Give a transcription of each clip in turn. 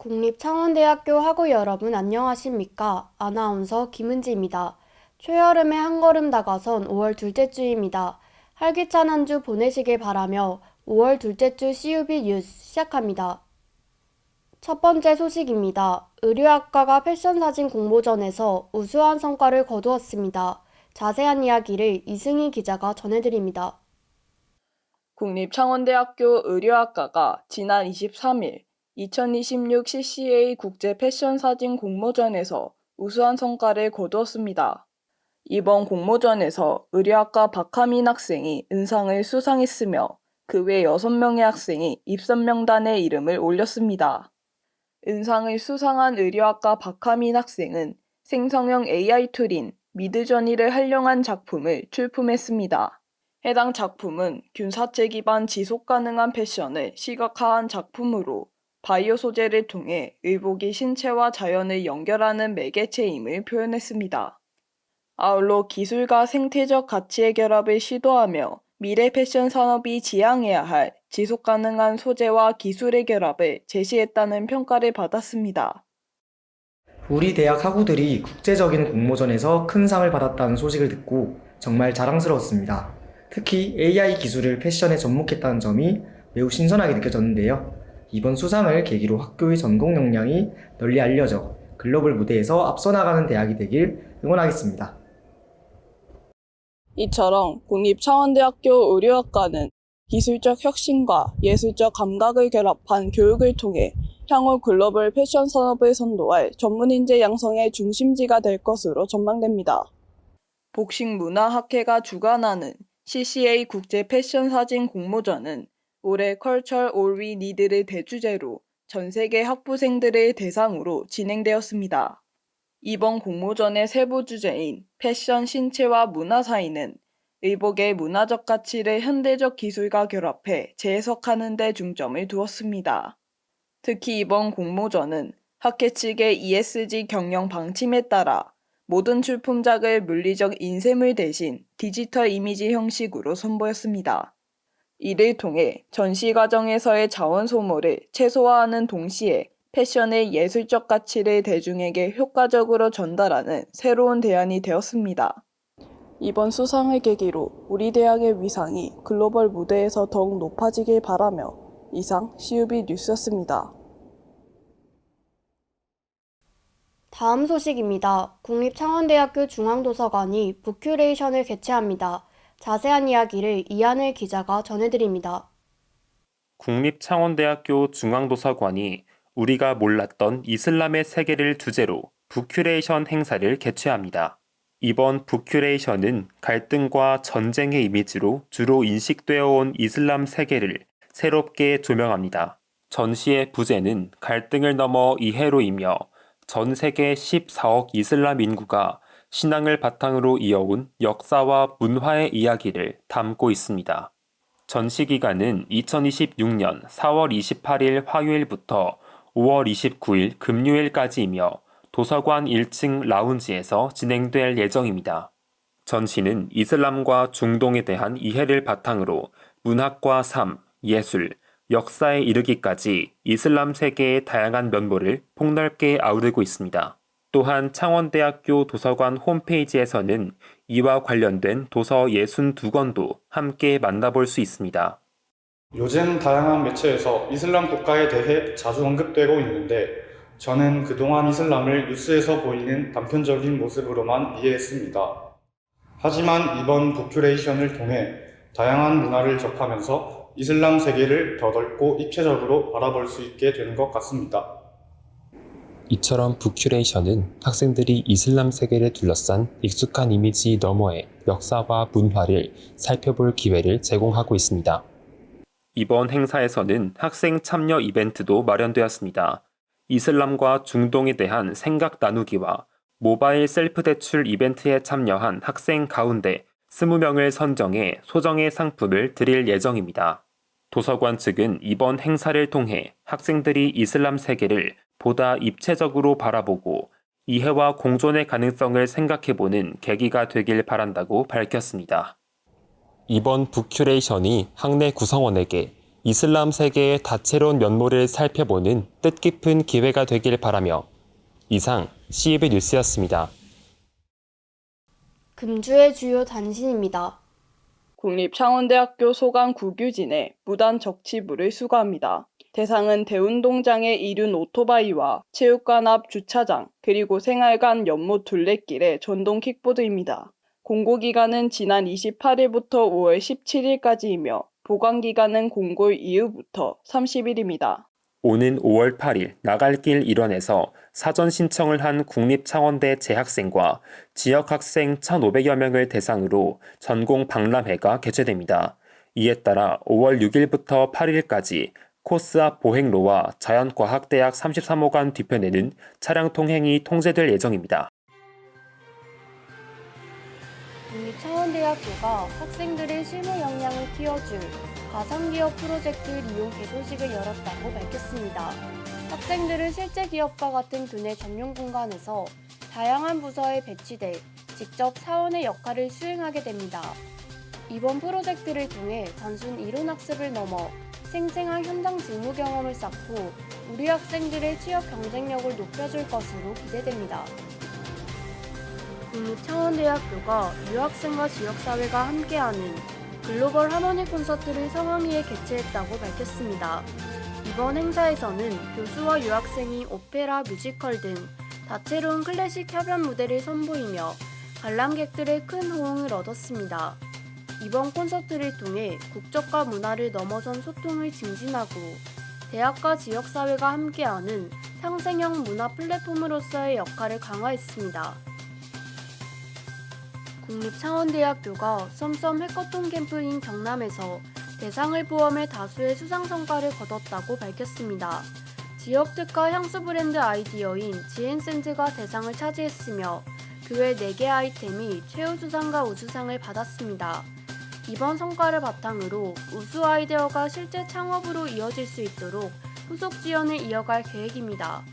국립창원대학교 학우 여러분 안녕하십니까? 아나운서 김은지입니다. 초여름에 한 걸음 다가선 5월 둘째 주입니다. 활기찬 한 주 보내시길 바라며 5월 둘째 주 CUB 뉴스 시작합니다. 첫 번째 소식입니다. 의류학과가 패션사진 공모전에서 우수한 성과를 거두었습니다. 자세한 이야기를 이승희 기자가 전해드립니다. 국립창원대학교 의류학과가 지난 23일 2026 CCA 국제 패션 사진 공모전에서 우수한 성과를 거두었습니다. 이번 공모전에서 의류학과 박하민 학생이 은상을 수상했으며 그 외 6명의 학생이 입선 명단에 이름을 올렸습니다. 은상을 수상한 의류학과 박하민 학생은 생성형 AI 툴인 미드저니를 활용한 작품을 출품했습니다. 해당 작품은 균사체 기반 지속 가능한 패션을 시각화한 작품으로 바이오 소재를 통해 의복이 신체와 자연을 연결하는 매개체임을 표현했습니다. 아울러 기술과 생태적 가치의 결합을 시도하며 미래 패션 산업이 지향해야 할 지속 가능한 소재와 기술의 결합을 제시했다는 평가를 받았습니다. 우리 대학 학우들이 국제적인 공모전에서 큰 상을 받았다는 소식을 듣고 정말 자랑스러웠습니다. 특히 AI 기술을 패션에 접목했다는 점이 매우 신선하게 느껴졌는데요. 이번 수상을 계기로 학교의 전공 역량이 널리 알려져 글로벌 무대에서 앞서 나가는 대학이 되길 응원하겠습니다. 이처럼 국립창원대학교 의류학과는 기술적 혁신과 예술적 감각을 결합한 교육을 통해 향후 글로벌 패션 산업을 선도할 전문 인재 양성의 중심지가 될 것으로 전망됩니다. 복식문화학회가 주관하는 CCA 국제 패션 사진 공모전은 올해 Culture All We Need를 대주제로 전 세계 학부생들을 대상으로 진행되었습니다. 이번 공모전의 세부 주제인 패션 신체와 문화 사이는 의복의 문화적 가치를 현대적 기술과 결합해 재해석하는 데 중점을 두었습니다. 특히 이번 공모전은 학회 측의 ESG 경영 방침에 따라 모든 출품작을 물리적 인쇄물 대신 디지털 이미지 형식으로 선보였습니다. 이를 통해 전시 과정에서의 자원 소모를 최소화하는 동시에 패션의 예술적 가치를 대중에게 효과적으로 전달하는 새로운 대안이 되었습니다. 이번 수상을 계기로 우리 대학의 위상이 글로벌 무대에서 더욱 높아지길 바라며 이상 CUB 뉴스였습니다. 다음 소식입니다. 국립창원대학교 중앙도서관이 북큐레이션을 개최합니다. 자세한 이야기를 이하늘 기자가 전해드립니다. 국립창원대학교 중앙도서관이 우리가 몰랐던 이슬람의 세계를 주제로 북큐레이션 행사를 개최합니다. 이번 북큐레이션은 갈등과 전쟁의 이미지로 주로 인식되어 온 이슬람 세계를 새롭게 조명합니다. 전시의 부제는 갈등을 넘어 이해로이며 전 세계 14억 이슬람 인구가 신앙을 바탕으로 이어온 역사와 문화의 이야기를 담고 있습니다. 전시 기간은 2026년 4월 28일 화요일부터 5월 29일 금요일까지이며 도서관 1층 라운지에서 진행될 예정입니다. 전시는 이슬람과 중동에 대한 이해를 바탕으로 문학과 삶, 예술, 역사에 이르기까지 이슬람 세계의 다양한 면모를 폭넓게 아우르고 있습니다. 또한 창원대학교 도서관 홈페이지에서는 이와 관련된 도서 62권도 함께 만나볼 수 있습니다. 요즘 다양한 매체에서 이슬람 국가에 대해 자주 언급되고 있는데 저는 그동안 이슬람을 뉴스에서 보이는 단편적인 모습으로만 이해했습니다. 하지만 이번 북큐레이션을 통해 다양한 문화를 접하면서 이슬람 세계를 더 넓고 입체적으로 바라볼 수 있게 되는 것 같습니다. 이처럼 북큐레이션은 학생들이 이슬람 세계를 둘러싼 익숙한 이미지 너머의 역사와 문화를 살펴볼 기회를 제공하고 있습니다. 이번 행사에서는 학생 참여 이벤트도 마련되었습니다. 이슬람과 중동에 대한 생각 나누기와 모바일 셀프 대출 이벤트에 참여한 학생 가운데 20명을 선정해 소정의 상품을 드릴 예정입니다. 도서관 측은 이번 행사를 통해 학생들이 이슬람 세계를 보다 입체적으로 바라보고 이해와 공존의 가능성을 생각해보는 계기가 되길 바란다고 밝혔습니다. 이번 북큐레이션이 학내 구성원에게 이슬람 세계의 다채로운 면모를 살펴보는 뜻깊은 기회가 되길 바라며 이상 CEB 뉴스였습니다. 금주의 주요 단신입니다. 국립창원대학교 소강 구규진에 무단 적치물을 수거합니다. 대상은 대운동장의 이륜 오토바이와 체육관 앞 주차장, 그리고 생활관 연못 둘레길의 전동 킥보드입니다. 공고기간은 지난 28일부터 5월 17일까지이며 보관기간은 공고 이후부터 30일입니다. 오는 5월 8일 나갈길 일원에서 사전 신청을 한 국립창원대 재학생과 지역학생 1,500여 명을 대상으로 전공 박람회가 개최됩니다. 이에 따라 5월 6일부터 8일까지 코스 앞 보행로와 자연과학대학 33호관 뒤편에는 차량 통행이 통제될 예정입니다. 국립창원대학교가 학생들의 실무 역량을 키워줄 가상기업 프로젝트 리용 개소식을 열었다고 밝혔습니다. 학생들은 실제 기업과 같은 교내 전용 공간에서 다양한 부서에 배치돼 직접 사원의 역할을 수행하게 됩니다. 이번 프로젝트를 통해 단순 이론 학습을 넘어 생생한 현장 직무 경험을 쌓고 우리 학생들의 취업 경쟁력을 높여줄 것으로 기대됩니다. 국립창원대학교가 유학생과 지역사회가 함께하는 글로벌 하모니 콘서트를 성황리에 개최했다고 밝혔습니다. 이번 행사에서는 교수와 유학생이 오페라, 뮤지컬 등 다채로운 클래식 협연 무대를 선보이며 관람객들의 큰 호응을 얻었습니다. 이번 콘서트를 통해 국적과 문화를 넘어선 소통을 증진하고 대학과 지역사회가 함께하는 상생형 문화 플랫폼으로서의 역할을 강화했습니다. 국립창원대학교가 썸썸 해커톤 캠프인 경남에서 대상을 포함해 다수의 수상 성과를 거뒀다고 밝혔습니다. 지역 특화 향수 브랜드 아이디어인 지앤센즈가 대상을 차지했으며 그 외 4개 아이템이 최우수상과 우수상을 받았습니다. 이번 성과를 바탕으로 우수 아이디어가 실제 창업으로 이어질 수 있도록 후속 지원을 이어갈 계획입니다.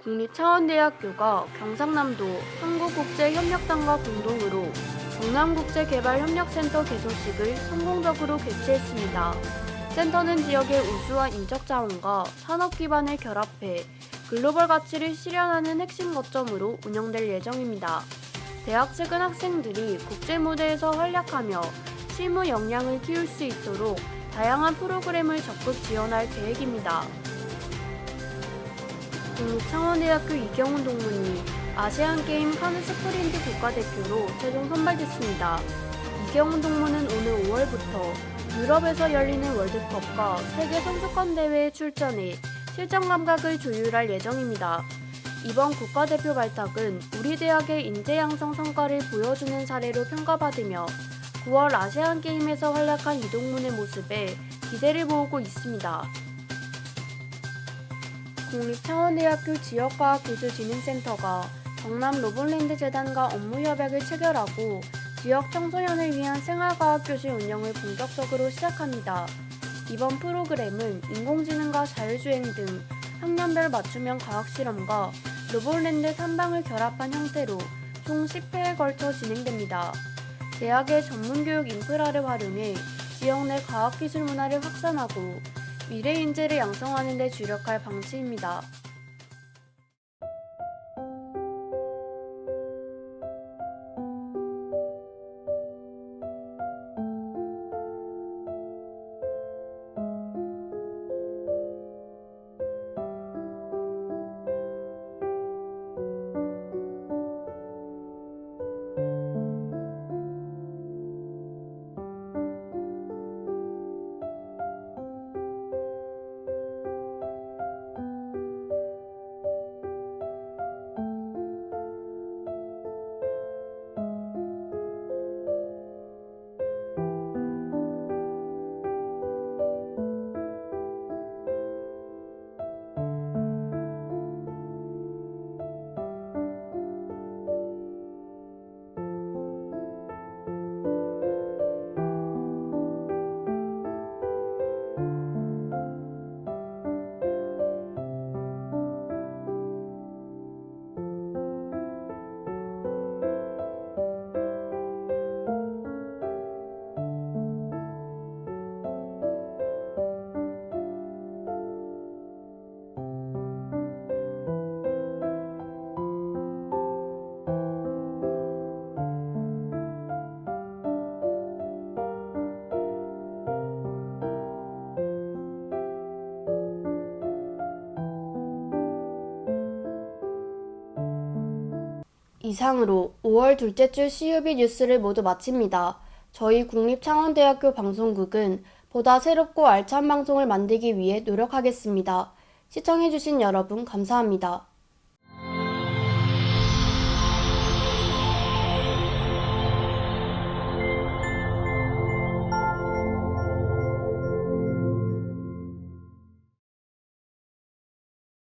국립창원대학교가 경상남도 한국국제협력단과 공동으로 경남국제개발협력센터 개소식을 성공적으로 개최했습니다. 센터는 지역의 우수한 인적 자원과 산업 기반을 결합해 글로벌 가치를 실현하는 핵심 거점으로 운영될 예정입니다. 대학 측은 학생들이 국제 무대에서 활약하며 실무 역량을 키울 수 있도록 다양한 프로그램을 적극 지원할 계획입니다. 국립창원대학교 이경훈 동문이 아시안게임 카누 스프린트 국가대표로 최종 선발됐습니다. 이경훈 동문은 오늘 5월부터 유럽에서 열리는 월드컵과 세계 선수권 대회에 출전해 실전 감각을 조율할 예정입니다. 이번 국가대표 발탁은 우리 대학의 인재 양성 성과를 보여주는 사례로 평가받으며 9월 아시안게임에서 활약한 이동문의 모습에 기대를 모으고 있습니다. 국립창원대학교 지역과학기술진흥센터가 경남 로봇랜드 재단과 업무 협약을 체결하고 지역 청소년을 위한 생활과학교실 운영을 본격적으로 시작합니다. 이번 프로그램은 인공지능과 자율주행 등 학년별 맞춤형 과학실험과 로봇랜드 탐방을 결합한 형태로 총 10회에 걸쳐 진행됩니다. 대학의 전문교육 인프라를 활용해 지역 내 과학기술 문화를 확산하고 미래 인재를 양성하는 데 주력할 방침입니다. 이상으로 5월 둘째 주 CUB 뉴스를 모두 마칩니다. 저희 국립창원대학교 방송국은 보다 새롭고 알찬 방송을 만들기 위해 노력하겠습니다. 시청해주신 여러분 감사합니다.